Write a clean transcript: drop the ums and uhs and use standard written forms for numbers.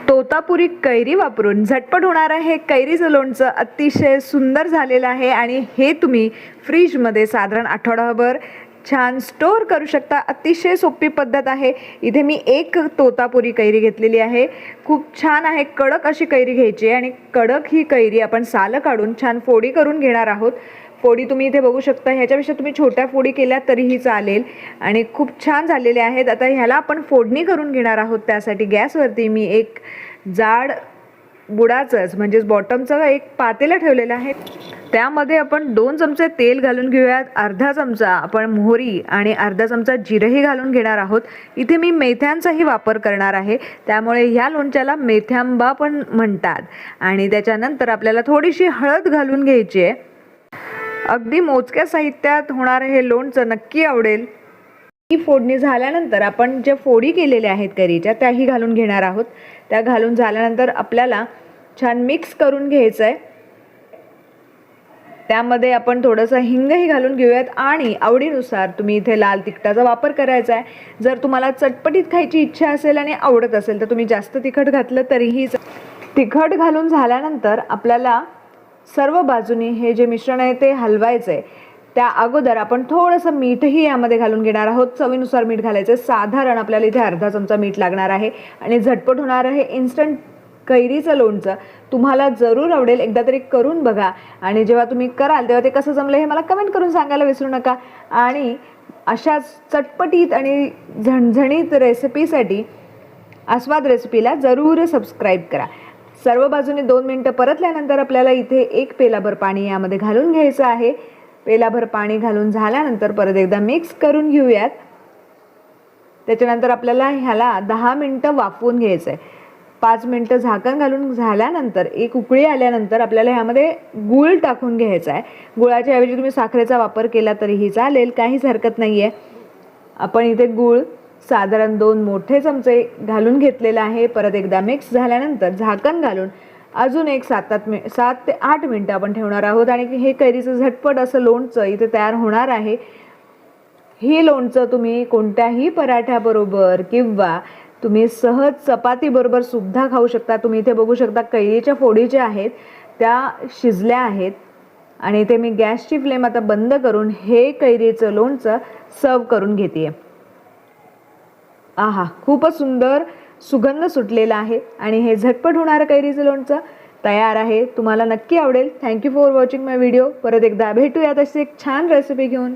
तोतापुरी कैरी वापरून झटपट होणार आहे कैरीचं लोणचं अतिशय सुंदर झालेलं आहे आणि हे तुम्ही फ्रीजमध्ये साधारण आठवडाभर छान स्टोअर करू शकता। अतिशय सोपी पद्धत आहे। इथे मी एक तोतापुरी कैरी घेतलेली आहे। खूप छान आहे, कडक अशी कैरी घ्यायची आणि कडक ही कैरी आपण साल काढून छान फोडी करून घेणार आहोत। फोडी तुम्ही इथे बघू शकता, ह्याच्यापेक्षा तुम्ही छोट्या फोडी केल्या तरीही चालेल आणि खूप छान झालेले आहेत। आता ह्याला आपण फोडणी करून घेणार आहोत। त्यासाठी गॅसवरती मी एक जाड बुडाचंच म्हणजेच बॉटमचं एक पातेलं ठेवलेलं आहे। त्यामध्ये आपण 2 चमचे तेल घालून घेऊयात। अर्धा चमचा आपण मोहरी आणि अर्धा चमचा जिरेही घालून घेणार आहोत। इथे मी मेथ्यांचाही वापर करणार आहे, त्यामुळे ह्या लोणच्याला मेथ्यांबा पण म्हणतात। आणि त्याच्यानंतर आपल्याला थोडीशी हळद घालून घ्यायची आहे। अगदी मोजक्या साहित्यात होणार हे लोणचं नक्की आवडेल। ही फोडणी झाल्यानंतर आपण ज्या फोडी केलेल्या आहेत कैरीच्या त्याही घालून घेणार आहोत। त्या घालून झाल्यानंतर आपल्याला छान मिक्स करून घ्यायचं आहे। त्यामध्ये आपण थोडंसं हिंगही घालून घेऊयात आणि आवडीनुसार तुम्ही इथे लाल तिखटाचा वापर करायचा आहे। जर तुम्हाला चटपटीत खायची इच्छा असेल आणि आवडत असेल तर तुम्ही जास्त तिखट घातलं तरीही। तिखट घालून झाल्यानंतर आपल्याला सर्व बाजूनी हे जे मिश्रण आहे ते हलवायचं आहे। त्या अगोदर आपण थोडंसं मीठही यामध्ये घालून घेणार आहोत। चवीनुसार मीठ घालायचं, साधारण आपल्याला इथे अर्धा चमचा मीठ लागणार आहे आणि झटपट होणार आहे इन्स्टंट कैरीचं लोणचं तुम्हाला जरूर आवडेल। एकदा तरी करून बघा आणि जेव्हा तुम्ही कराल तेव्हा ते कसं जमलं हे मला कमेंट करून सांगायला विसरू नका। आणि अशाच चटपटीत आणि झणझणीत रेसिपीसाठी आस्वाद रेसिपीला जरूर सबस्क्राईब करा। सर्व बाजूने 2 मिनिटं परतल्यानंतर आपल्याला इथे 1 पेलाभर पाणी यामध्ये घालून घ्यायचं आहे। पेलाभर पाणी घालून झाल्यानंतर परत एकदा मिक्स करून घेऊयात। त्याच्यानंतर आपल्याला ह्याला 10 मिनिटं वाफवून घ्यायचं आहे। 5 मिनिटं झाकण घालून झाल्यानंतर एक उकळी आल्यानंतर आपल्याला ह्यामध्ये गूळ टाकून घ्यायचा आहे। गुळाच्या ऐवजी तुम्ही साखरेचा वापर केला तरीही चालेल, काहीच हरकत नाही आहे। आपण इथे गूळ साधारण 2 मोठे चमचे घालून घेतलेला आहे। परत एकदा मिक्स झाल्यानंतर झाकण घालून अजून एक 7 ते 8 मिनिटं आपण ठेवणार आहोत आणि हे कैरीचं झटपट असं लोणचं इथे तयार होणार आहे। हे लोणचं तुम्ही कोणत्याही पराठ्याबरोबर किंवा तुम्ही सहज चपातीबरोबर सुद्धा खाऊ शकता। तुम्ही इथे बघू शकता कैरीच्या फोडी ज्या आहेत त्या शिजल्या आहेत आणि इथे मी गॅसची फ्लेम आता बंद करून हे कैरीचं लोणचं सर्व करून घेते। आहा, खूपच सुंदर सुगंध सुटलेला आहे आणि हे झटपट होणारं कैरीचं लोणचं तयार आहे। तुम्हाला नक्की आवडेल। Thank you for watching my video. परत एकदा भेटूया तशी एक छान रेसिपी घेऊन।